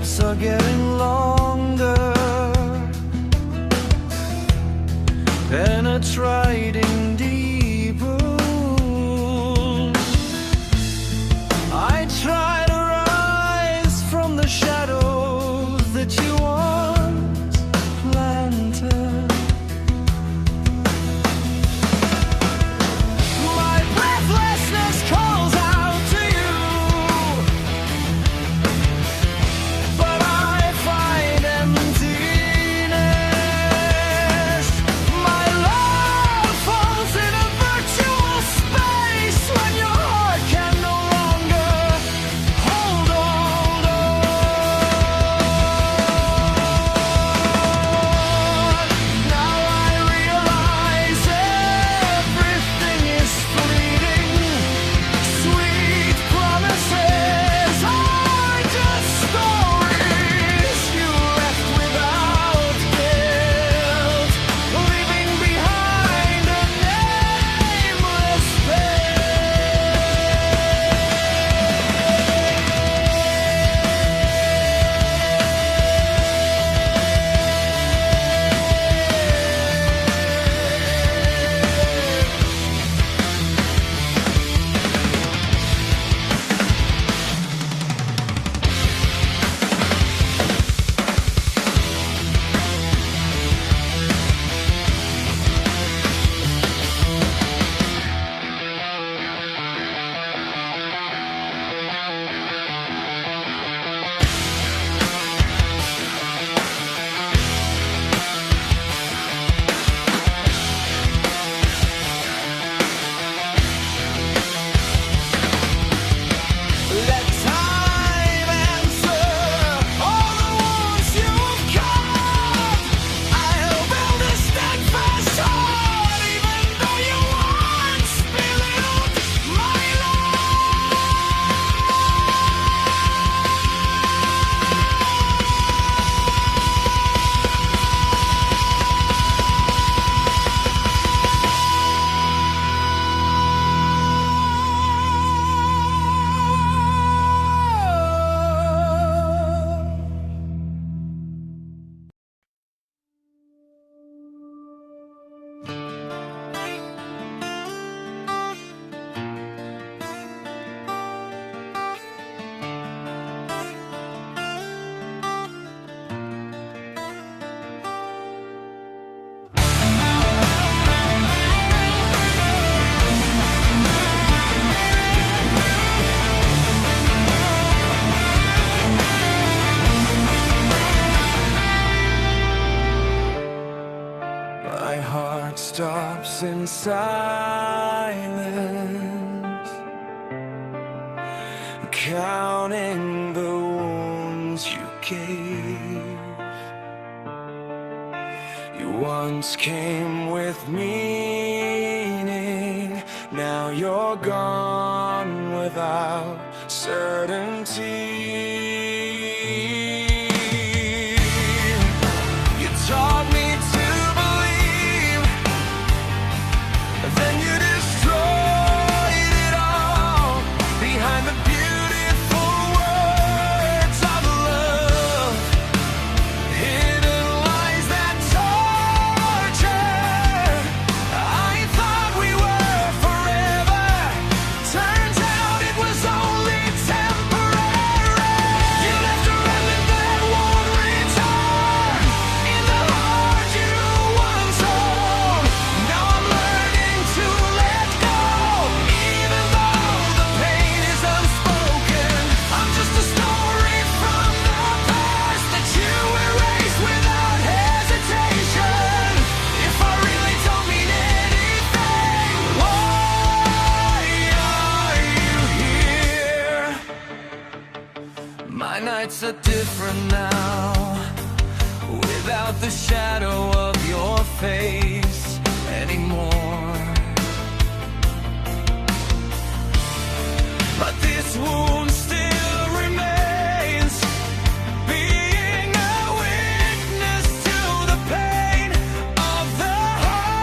steps are getting longer, penetrating deeper. I try to rise from the shadows that you once planted. My breathlessness calls out to you, but I find emptiness. My love falls in a virtual space when your heart can no longer hold on. Now I realize everything is fleeting. Sweet promises are just stories you left without guilt, leaving behind a nameless Let time answer all the wounds you've caused. I'll build a steadfast heart, even though you once belittled my My heart stops in silence, counting the wounds you gave. You once came with meaning, now you're gone without certainty. You taught me to believe, then you destroyed it all behind the beautiful words of love. Hidden lies that torture. I thought we were forever. Turns out it was only temporary. You left a remnant that won't return in the heart you once hold. Now I'm learning to let go, even though the pain is unspoken. I'm just a story from the past that you erased without hesitation. If I really don't mean anything, why are you here? My nights are different now, without the shadow of your face anymore. But this wound still remains, being a witness to the pain of the heart.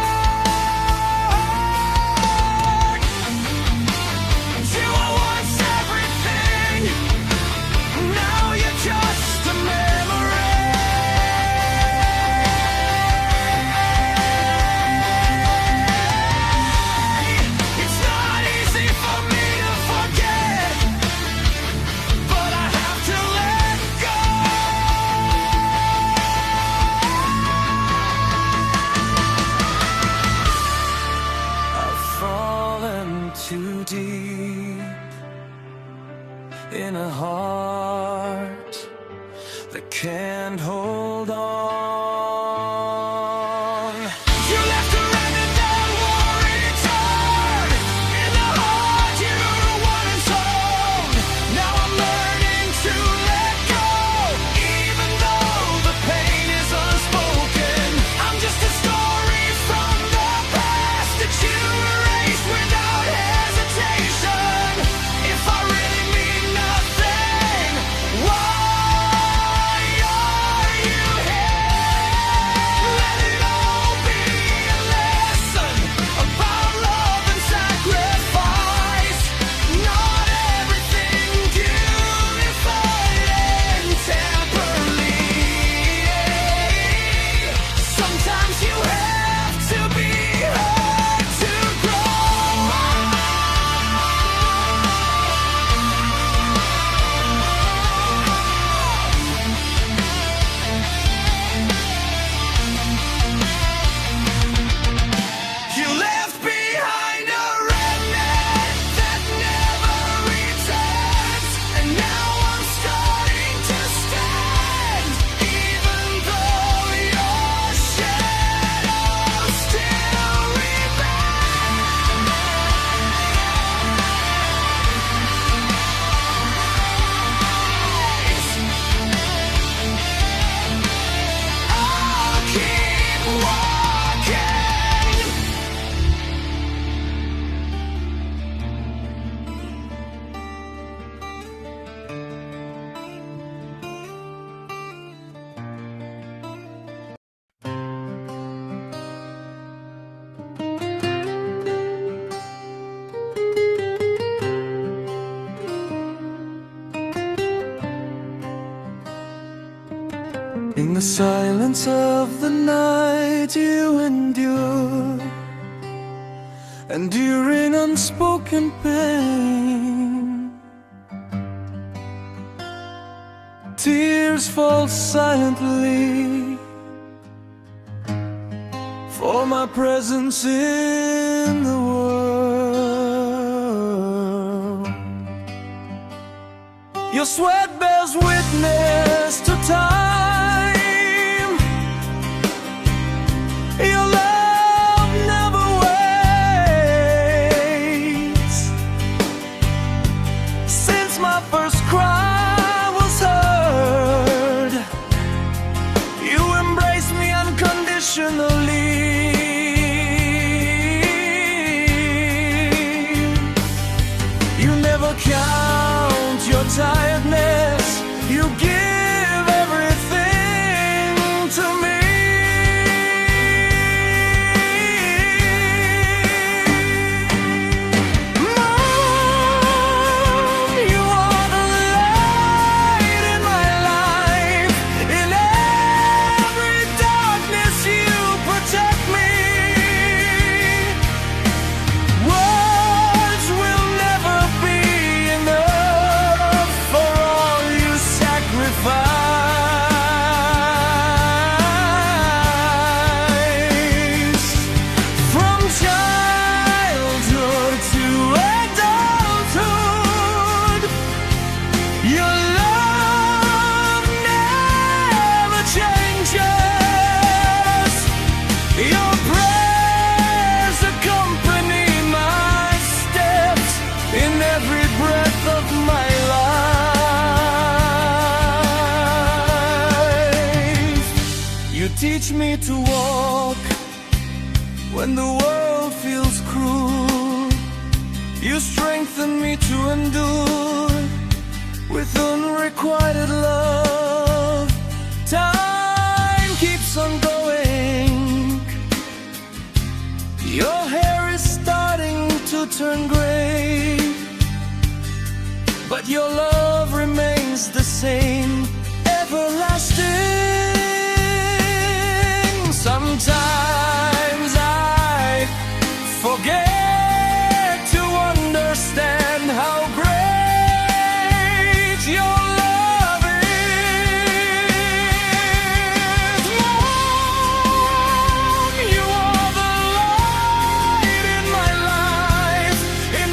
You were once everything, now you're just a too deep in a heart that can't hold on. You left a remnant that won't return in the heart you once owned. Now I'm learning to let go, even though the pain is unspoken. I'm just a story from the past that you erased without hesitation. If I really mean nothing, why are you here? Let it all be a lesson about love and sacrifice. Not everything beautified and temporary. Sometimes you have to be hurt to grow. You left behind a remnant that never returns, and now I'm starting to stand, even though your shadow still remains. I'll keep walking. In the silence of the night you endure, enduring unspoken pain. Tears fall silently for my presence in the world. Your sweat bears witness to time. Your love never waits. Since my first cry was heard, you embraced me unconditionally. You never count your tiredness. You give everything to me. Moon, you are the light in my life. In every darkness you protect me. Words will never be enough for all you sacrifice. From childhood to adulthood, your love never changes. Your prayers accompany my steps in every breath of my life. You teach me to walk when the world feels cruel. You strengthen me to endure with unrequited love. Time keeps on going. Your hair is starting to turn gray, but your love remains the same, everlasting. Sometimes I forget to understand how great your love is. Moon, you are the light in my life. In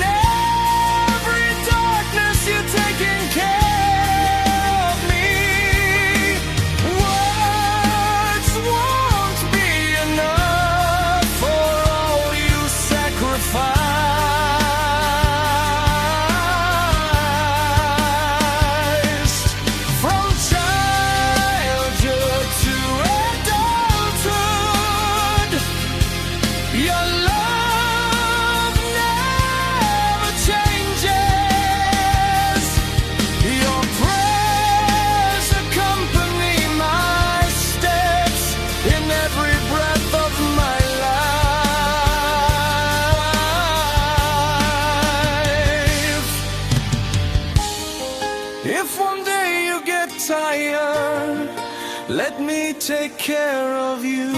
Let me take care of you.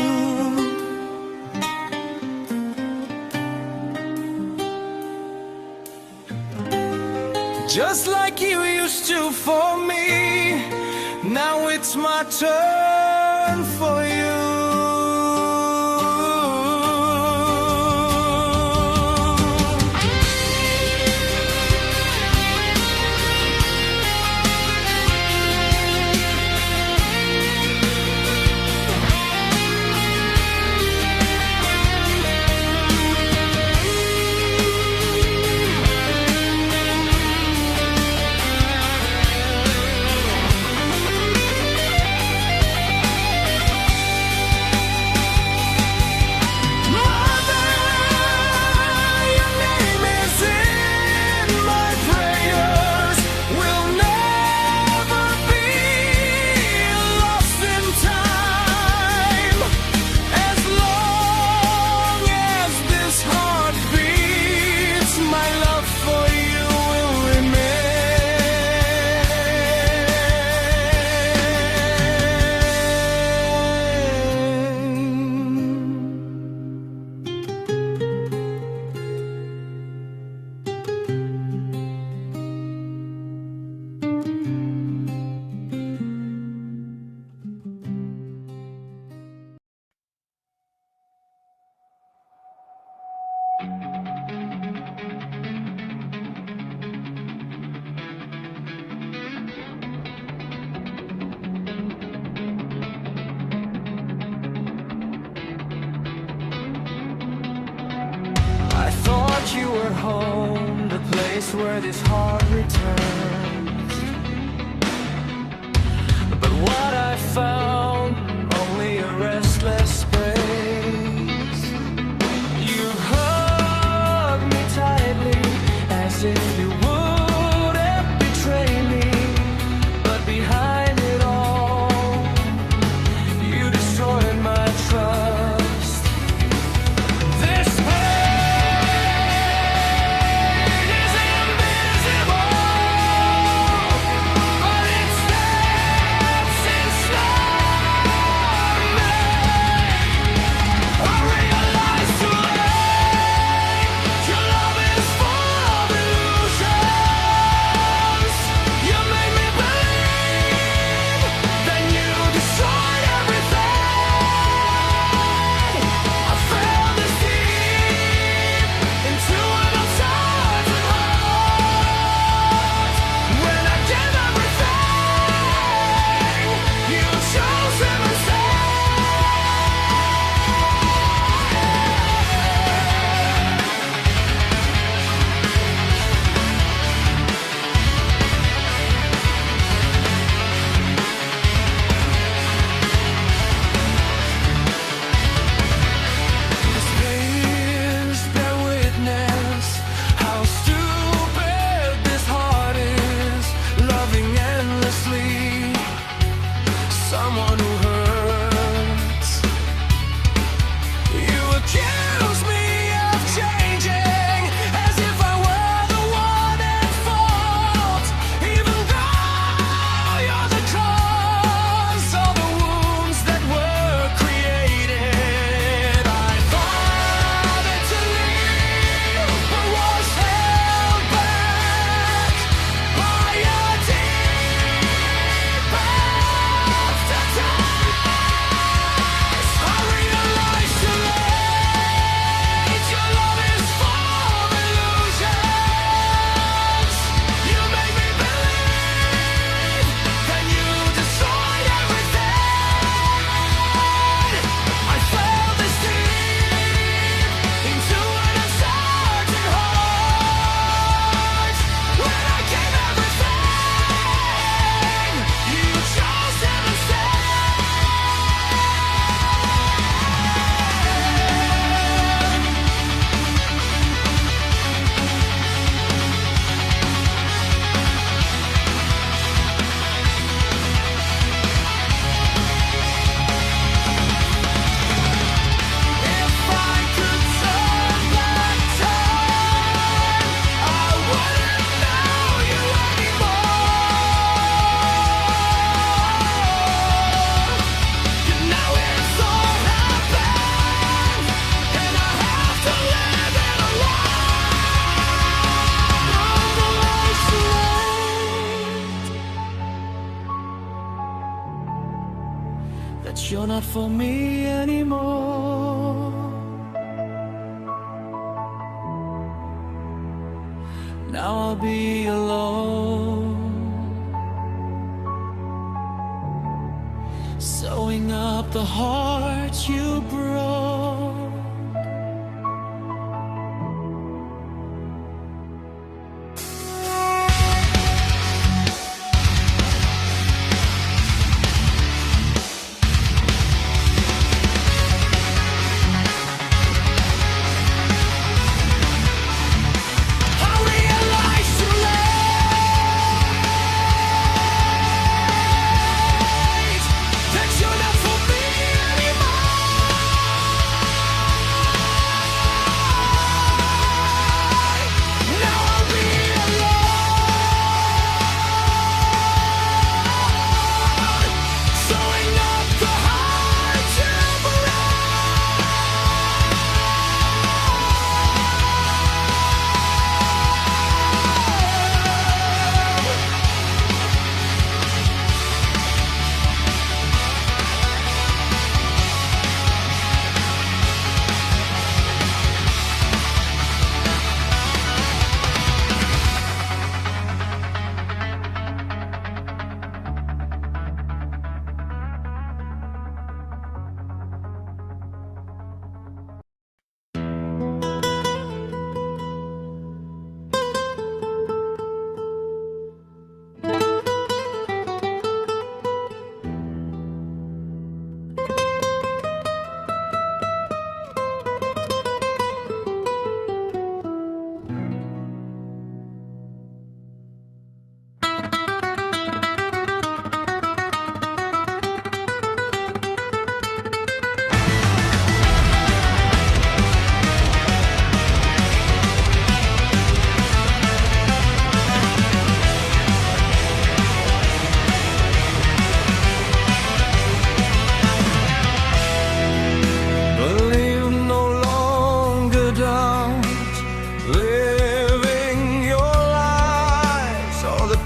Just like you used to for me, now it's my turn for you. You were home, the place where this heart returns. But what I found, only a restless space. You hugged me tightly, as if you wouldn't betray me. But behind it all, you destroyed my trust. This pain is invisible. not for me anymore. Now I'll be alone, sewing up the heart you broke.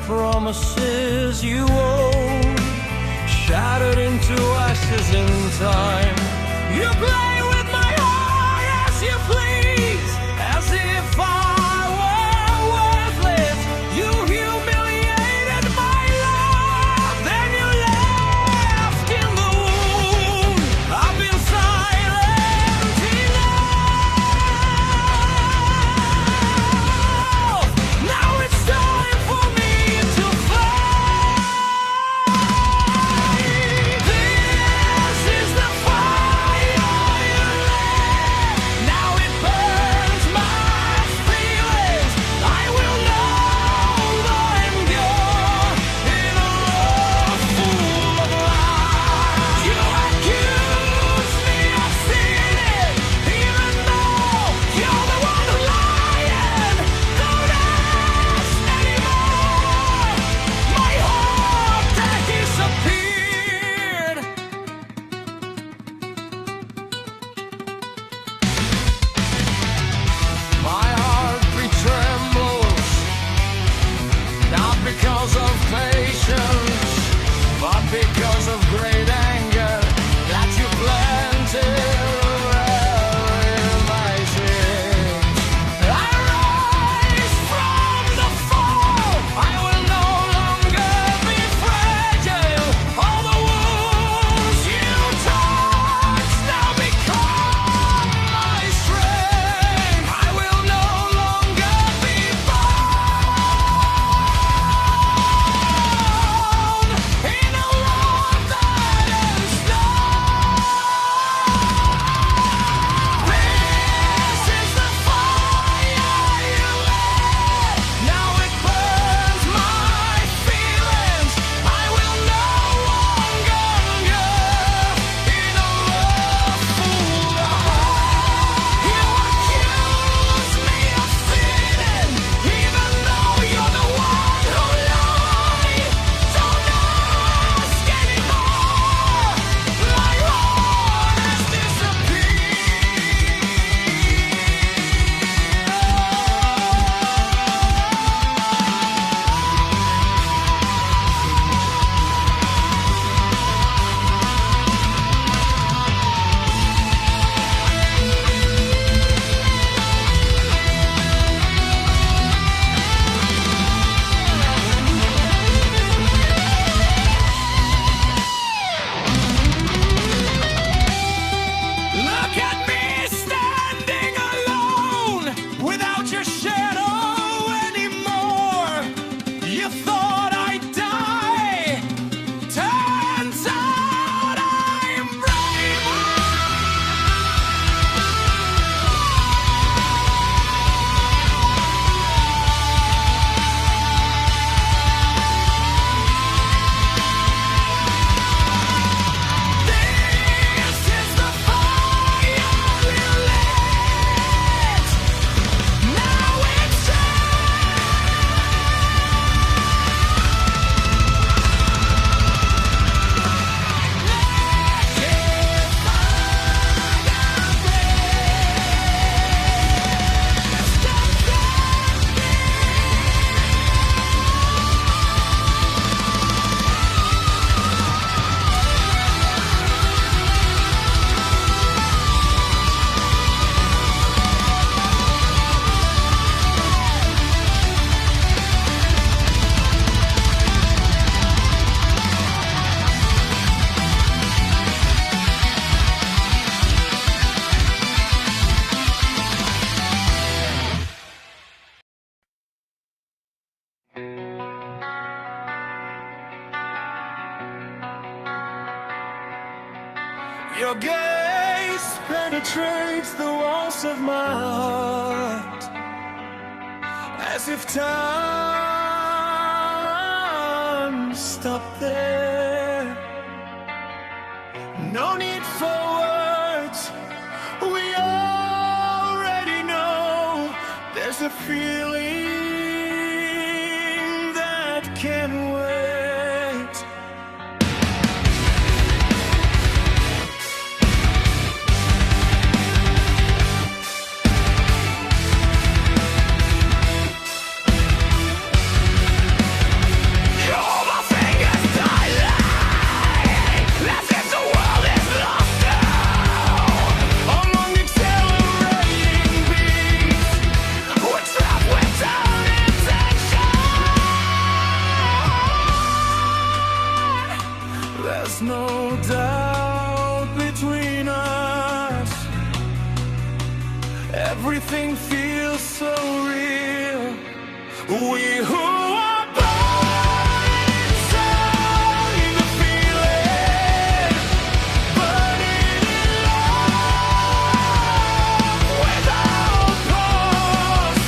Promises you owe, shattered into ashes in time. You play with my heart as you please, as if I were worthless. You humiliated my love, then you left in the wound. I've been silent enough. Now it's time for me. This is the fire Your gaze penetrates the walls of my heart, as if time stopped there. No need for words, we already know. There's a feeling that can wait. There's no doubt between us. Everything feels so real. We who are born inside the feeling, burning in love without pause.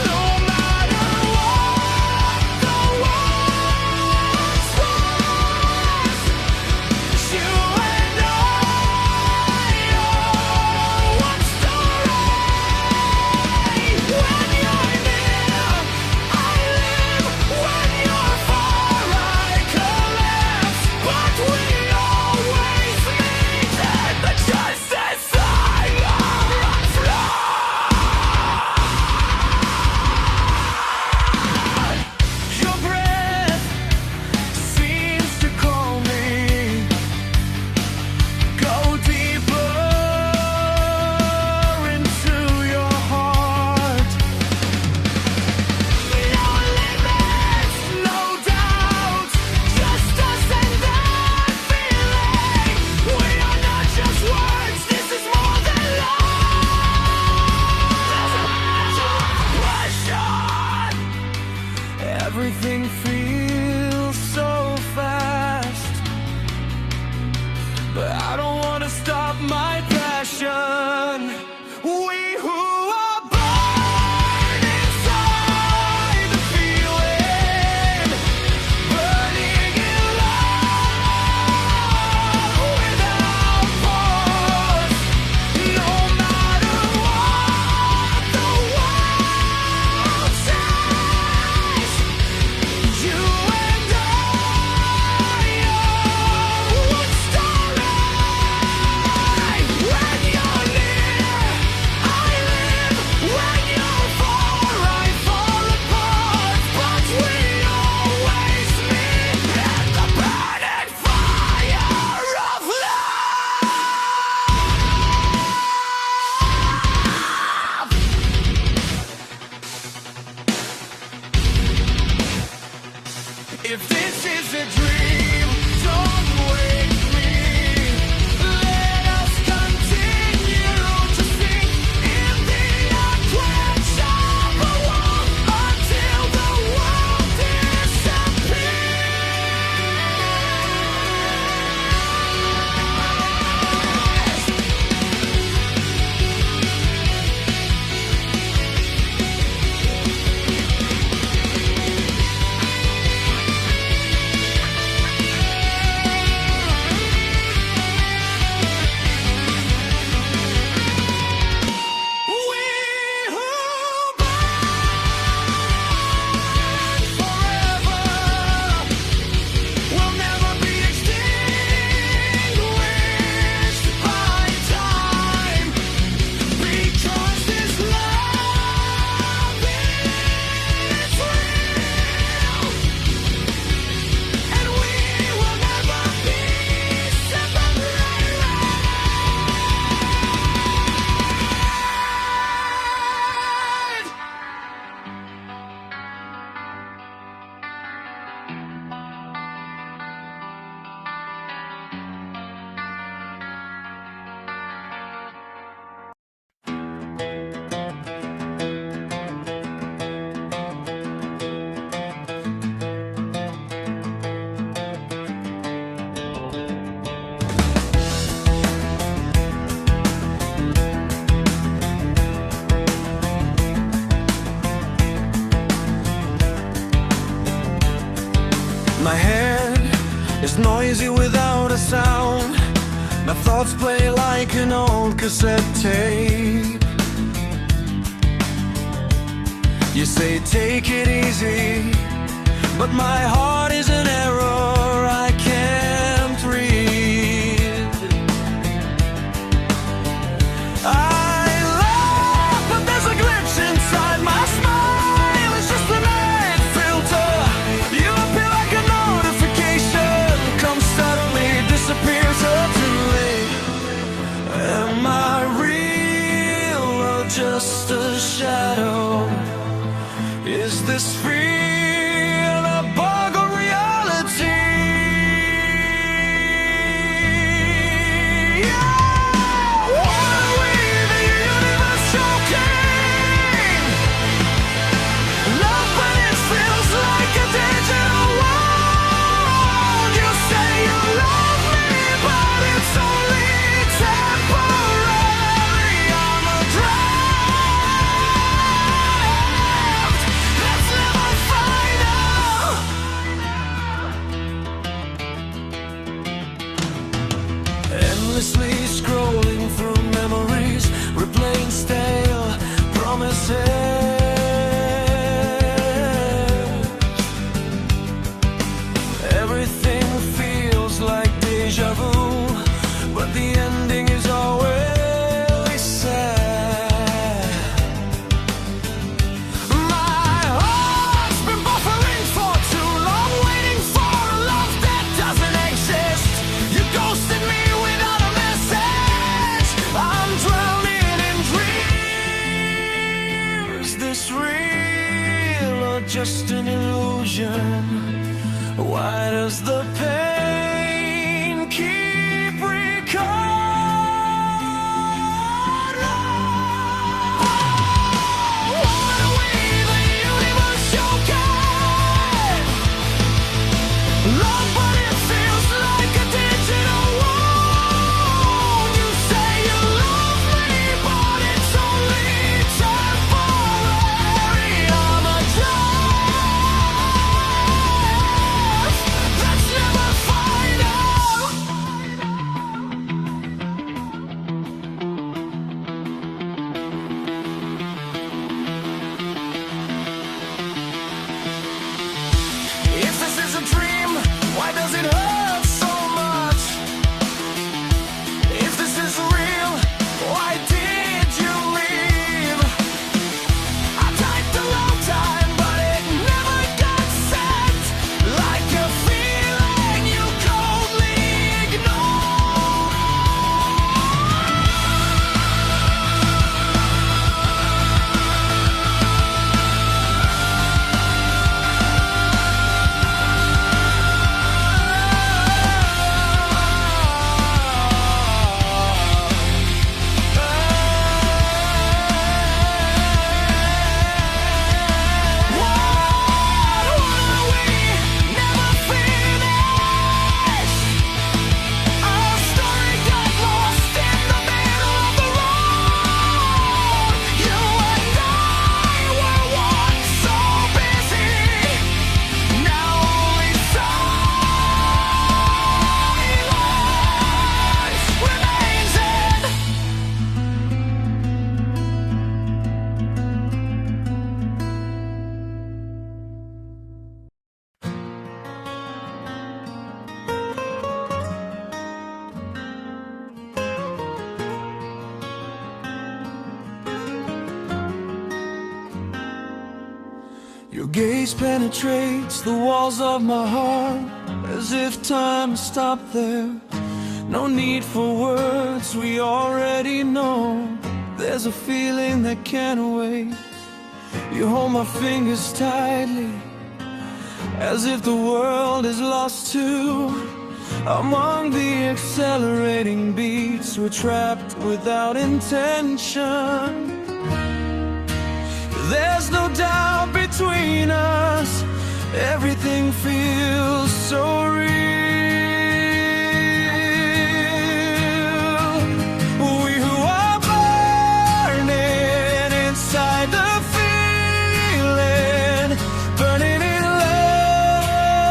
No matter what the world throws, you and I are one story. When you're near, I live. When you're far, I collapse. But we always meet at the justice side of our flood. Your breath seems to call me. Go deeper into your heart. No limits, no doubt, just us and that feeling. We are not just words, this is more than love. Everything feels so fast, but I don't wanna stop my passion. We who are born inside the feeling, burning in love without pause. No matter what the world says, you and I are one story. When you're near, I live. When you're far, I fall apart. But we always meet in the burning fire of love. If this is a dream, don't wake me. Let us continue to sing in the unquenchable warmth until the world disappears. My head is noisy without a sound. My thoughts play like an old cassette tape. You say take it easy, but my heart is an error I can't read. I laugh, but there's a glitch inside my smile. It's just a night filter. You appear like a notification, comes suddenly, disappears suddenly. Am I real or just a shadow? Is this real, a bug or reality? Yeah! Why are we the universe choking? Love, but it feels like a digital wound. You say you love me, but it's only temporary. I'm a draft. Let's never find out. Endlessly scrolling through memories, replaying stale promises. Everything feels like deja vu, but the ending is always sad. My heart's been buffering for too long, waiting for a love that doesn't exist. You ghosted me without a message. I'm drowning in dreams. This real or just an illusion? Why does the pain keep recalling? Why are we the universe choking? Love, but it feels like a digital wound. You say you love me, but it's only temporary. I'm a draft. Let's never find out. If this is a dream, why does it hurt so much? If this is real, why did you leave? I typed a long time, but it never got sent. Like a feeling you coldly ignore. Your gaze penetrates the walls of my heart, as if time stopped there. No need for words, we already know. There's a feeling that can't wait. You hold my fingers tightly, as if the world is lost too. Among the accelerating beats, we're trapped without intention. There's no doubt between us. Everything feels so real. We who are burning inside the feeling, burning in love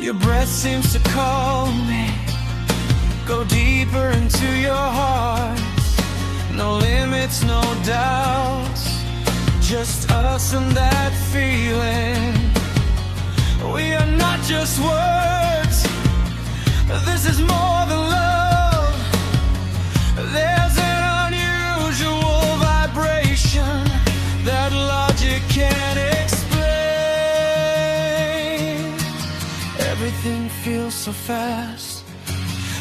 Your breath seems to call me, go deeper into your heart. No limits, no doubts, just us and that feeling. We are not just words, this is more than love. There's an unusual vibration that logic can't explain. Everything feels so fast,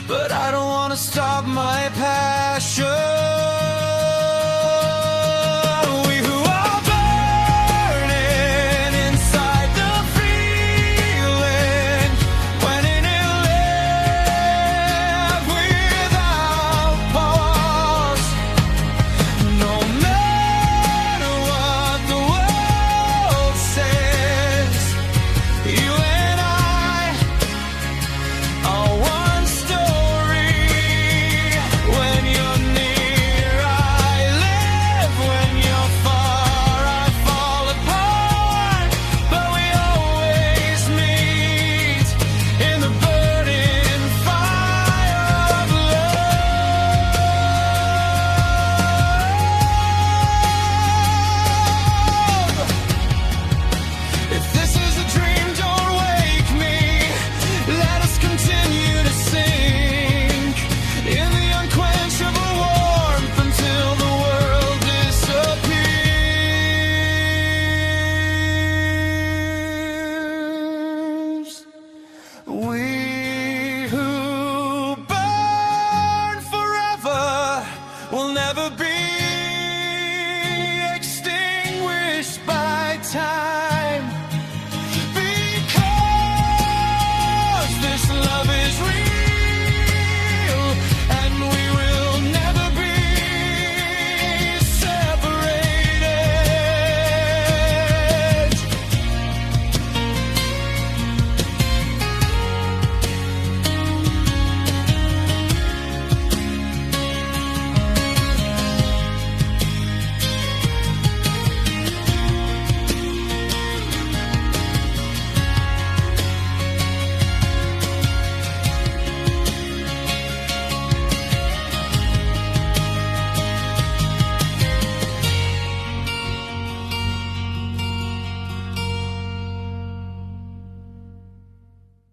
but I don't wanna stop my passion.